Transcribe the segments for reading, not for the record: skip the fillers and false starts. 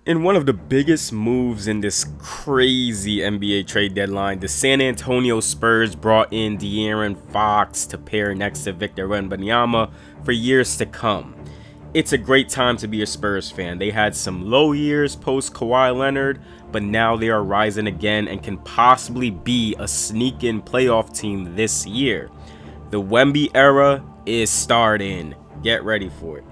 In one of the biggest moves in this crazy NBA trade deadline, the San Antonio Spurs brought in De'Aaron Fox to pair next to Victor Wembanyama for years to come. It's a great time to be a Spurs fan. They had some low years post Kawhi Leonard, but now they are rising again and can possibly be a sneak-in playoff team this year. The Wemby era is starting. Get ready for it.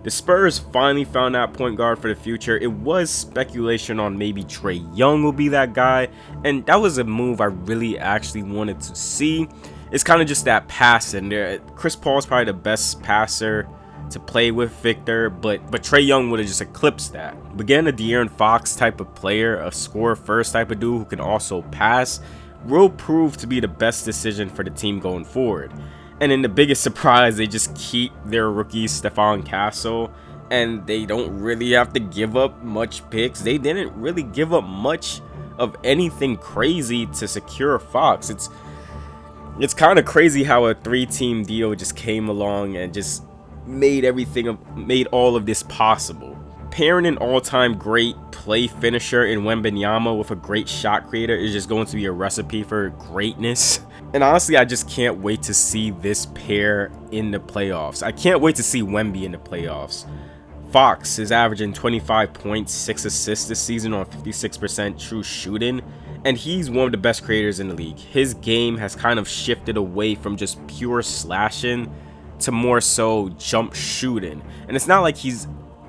The Spurs finally found that point guard for the future. It was speculation on maybe Trae Young will be that guy, and that was a move I really actually wanted to see. It's kind of just that passing there. Chris Paul is probably the best passer to play with Victor, but Trae Young would have just eclipsed that. But getting a De'Aaron Fox type of player, a score first type of dude who can also pass, will prove to be the best decision for the team going forward. And in the biggest surprise, they just keep their rookie Stephon Castle, and they don't really have to give up much picks. They didn't really give up much of anything crazy to secure Fox. It's kind of crazy how a 3-team deal just came along and just made all of this possible. Pairing an all-time great play finisher in Wembanyama with a great shot creator is just going to be a recipe for greatness. And honestly, I just can't wait to see this pair in the playoffs. I can't wait to see Wemby in the playoffs. Fox is averaging 25 points, 6 assists this season on 56% true shooting, and he's one of the best creators in the league. His game has kind of shifted away from just pure slashing to more so jump shooting. And it's not like he's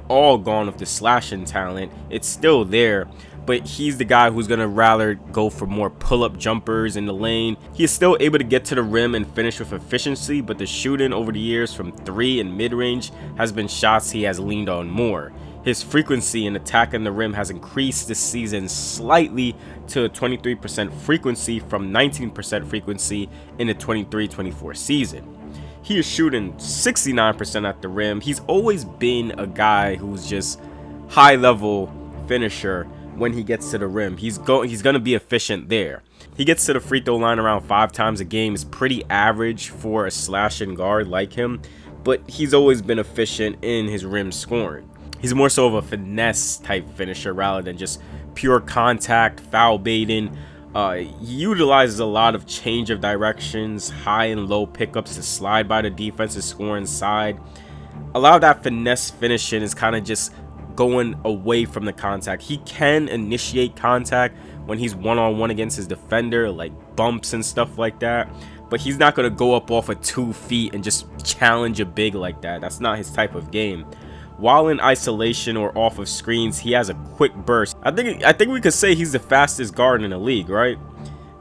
all gone with the slashing talent. It's still there, but he's the guy who's gonna rather go for more pull-up jumpers in the lane. He is still able to get to the rim and finish with efficiency, but the shooting over the years from 3 and mid-range has been shots he has leaned on more. His frequency in attacking the rim has increased this season slightly to a 23% frequency from 19% frequency in the 23-24 season. He is shooting 69% at the rim. He's always been a guy who's just high-level finisher when he gets to the rim. He's going to be efficient there. He gets to the free throw line around 5 times a game. It's pretty average for a slashing guard like him, but he's always been efficient in his rim scoring. He's more so of a finesse type finisher rather than just pure contact, foul baiting. He utilizes a lot of change of directions, high and low pickups to slide by the defense's scoring side. A lot of that finesse finishing is kind of just going away from the contact. He can initiate contact when he's one-on-one against his defender, like bumps and stuff like that, but he's not going to go up off of 2 feet and just challenge a big like that. That's not his type of game. While in isolation or off of screens, he has a quick burst. I think we could say he's the fastest guard in the league, right?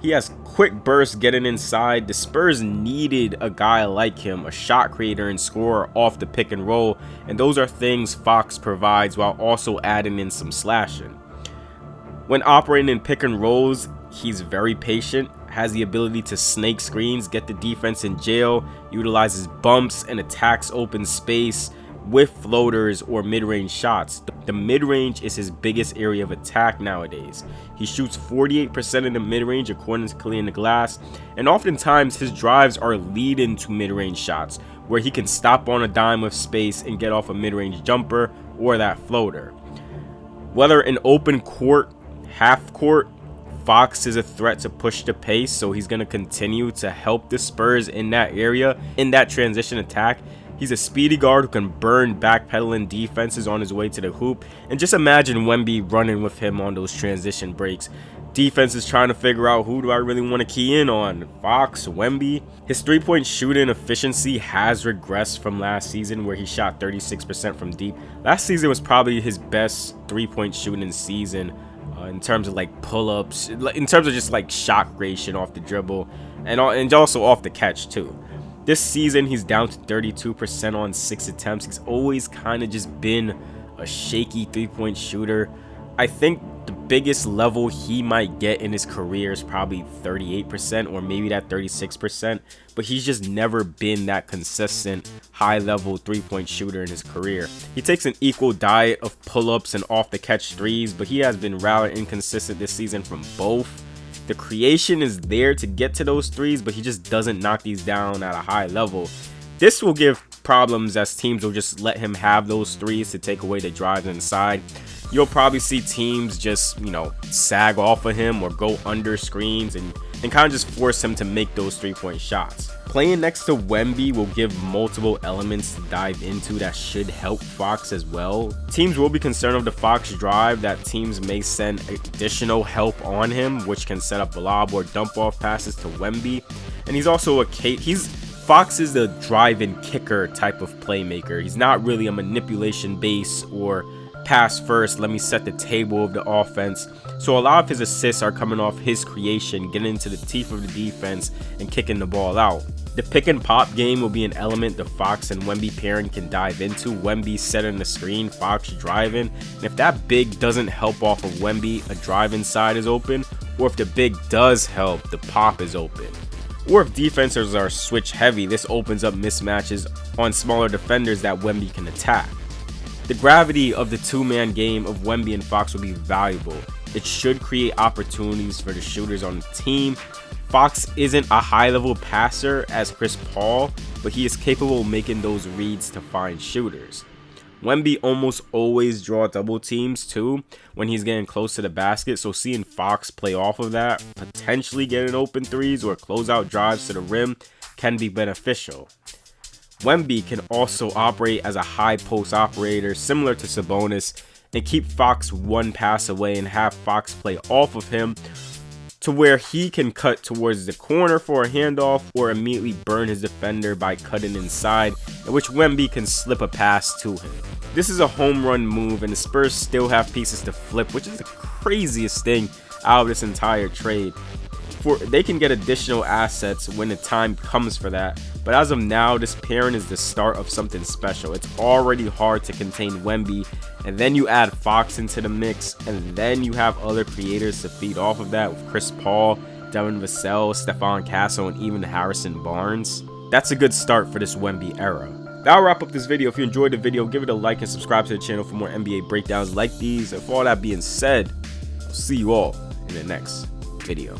He has quick bursts getting inside. The Spurs needed a guy like him, a shot creator and scorer off the pick and roll, and those are things Fox provides while also adding in some slashing. When operating in pick and rolls, he's very patient, has the ability to snake screens, get the defense in jail, utilizes bumps and attacks open space with floaters or mid-range shots. The mid-range is his biggest area of attack nowadays. He shoots 48% in the mid-range according to Clearing the Glass, and oftentimes his drives are leading to mid-range shots where he can stop on a dime of space and get off a mid-range jumper or that floater. Whether in open court, half court, Fox is a threat to push the pace, so he's going to continue to help the Spurs in that area, in that transition attack. He's a speedy guard who can burn backpedaling defenses on his way to the hoop. And just imagine Wemby running with him on those transition breaks. Defense is trying to figure out, who do I really want to key in on? Fox, Wemby? His 3-point shooting efficiency has regressed from last season where he shot 36% from deep. Last season was probably his best 3-point shooting season in terms of like pull-ups, in terms of just like shot creation off the dribble and also off the catch too. This season, he's down to 32% on 6 attempts. He's always kind of just been a shaky 3-point shooter. I think the biggest level he might get in his career is probably 38% or maybe that 36%. But he's just never been that consistent high-level 3-point shooter in his career. He takes an equal diet of pull-ups and off-the-catch threes, but he has been rather inconsistent this season from both. The creation is there to get to those threes, but he just doesn't knock these down at a high level. This will give problems as teams will just let him have those threes to take away the drives inside. you'll probably see teams just, sag off of him or go under screens and kind of just force him to make those 3-point shots. Playing next to Wemby will give multiple elements to dive into that should help Fox as well. Teams will be concerned with the Fox drive, that teams may send additional help on him, which can set up lob or dump off passes to Wemby. And he's also Fox is the drive-in kicker type of playmaker. He's not really a manipulation base or pass first, let me set the table of the offense. So a lot of his assists are coming off his creation, getting into the teeth of the defense and kicking the ball out. The pick and pop game will be an element the Fox and Wemby pairing can dive into. Wemby setting the screen, Fox driving, and if that big doesn't help off of Wemby, a drive inside is open, or if the big does help, the pop is open. Or if defenders are switch heavy, this opens up mismatches on smaller defenders that Wemby can attack. The gravity of the two-man game of Wemby and Fox will be valuable. It should create opportunities for the shooters on the team. Fox isn't a high-level passer as Chris Paul, but he is capable of making those reads to find shooters. Wemby almost always draw double teams too when he's getting close to the basket, so seeing Fox play off of that, potentially getting open threes or closeout drives to the rim can be beneficial. Wemby can also operate as a high post operator similar to Sabonis and keep Fox one pass away and have Fox play off of him to where he can cut towards the corner for a handoff or immediately burn his defender by cutting inside, in which Wemby can slip a pass to him. This is a home run move and the Spurs still have pieces to flip, which is the craziest thing out of this entire trade. They can get additional assets when the time comes for that, but as of now, this pairing is the start of something special. It's already hard to contain Wemby, and then you add Fox into the mix, and then you have other creators to feed off of that with Chris Paul, Devin Vassell, Stephon Castle, and even Harrison Barnes. That's a good start for this Wemby era. That'll wrap up this video. If you enjoyed the video, give it a like and subscribe to the channel for more NBA breakdowns like these. And for all that being said, I'll see you all in the next video.